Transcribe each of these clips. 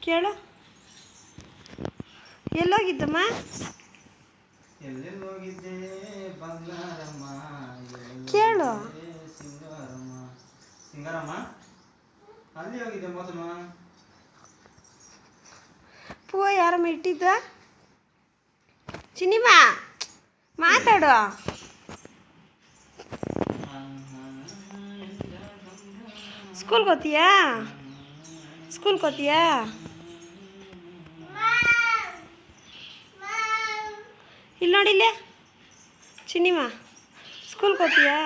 ಕೇಳು. ಎಲ್ಲೋಗಿದ್ದಮ್ಮ? ಎಲ್ಲೆಲ್ಲಿ ಹೋಗಿದ್ದೆ ಬಂಗಾರಮ್ಮ, ಕೇಳು. ಸಿಂಗಾರಮ್ಮ ಸಿಂಗಾರಮ್ಮ ಅಲ್ಲಿ ಹೋಗಿದ್ದೆ ಮೊದಲು. ಪೂವ ಯಾರಮ್ಮ ಇಟ್ಟಿದ್ದ? ಚಿನ್ನಿಮ್ಮ ಮಾತಾಡು. ಸ್ಕೂಲ್ಗೆ ಹೋಗ್ತೀಯಾ? ಸ್ಕೂಲ್ಗೆ ಹೋಗ್ತೀಯಾ? ಇಲ್ಲಿ ನೋಡಿಲ್ಲೇ ಚಿನ್ನಿಮ್ಮ, ಸ್ಕೂಲ್ಗೆ ಹೋಗ್ತೀಯಾ?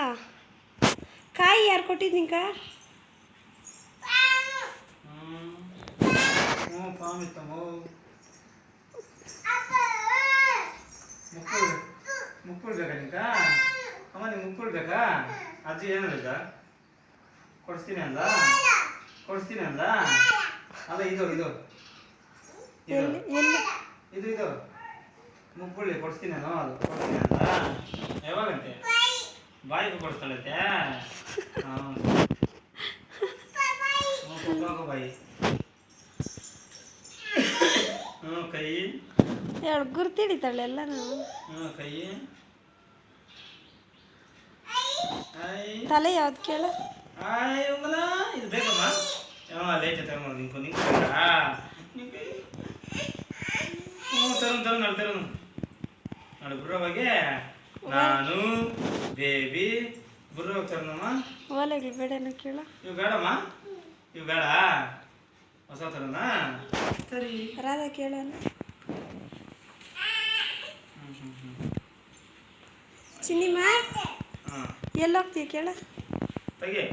ಕಾಯಿ ಯಾರು ಕೊಟ್ಟಿದ್ದು ನಿಂಕ? ಮುಕ್ಕುಳ್ ಬೇಕಾ ನಿಂಕ? ಅಮ್ಮ ನಿಂಗೆ ಮುಕ್ಕುಳ್ ಬೇಕಾ? ಅಜ್ಜಿ ಏನು ಬೇಕಾ? ಕೊಡಿಸ್ತೀನಿ ಅಂದ ಅಲ್ಲ ಇದು ಇದು ಇದು ಇದು ಇದು ಮುಕ್ಕುಳ್ಳಿ ಕೊಡಿಸ್ತೀನಿ ನಾನು, ಅದು ಕೊಡ್ತೀನಿ ಅಂತ ಯಾವಾಗಂತೆ? ಬಾಯಿಗೆ ಕೊಡಿಸ್ತಾಳಂತೆ. ಬಾಯಿ ಕೈ ಹೇಳು, ಗುರ್ತಿಡಿತಾಳೆ ಎಲ್ಲ. ಕೈ ತಲೆ ಯಾವ್ದು ಕೇಳು? ಇದು ಬೇಕಮ್ಮ. ಲೈಟ್ ತಗೊಂಡು ನಿಂಕು ಬೇಕಾ? ತರು ನೋಡಿ ಬುರ್ರವಾಗೆ ನಾನು ಬೇಬಿ ಬುರ್ರವಾಗಿ ತರೋಣಮ್ಮ. ಓಲೆಗಳು ಬೇಡನ ಕೇಳು. ಇವು ಬೇಡಮ್ಮ, ಇವು ಬೇಡ, ಹೊಸ ತರೋಣ. ಸರಿ ರಾಧಾ ಕೇಳೋಣ. ಚಿನ್ನಿಮ್ಮ ಎಲ್ಲೋಗ್ತೀಯ ಕೇಳು. ತೆಗಿ.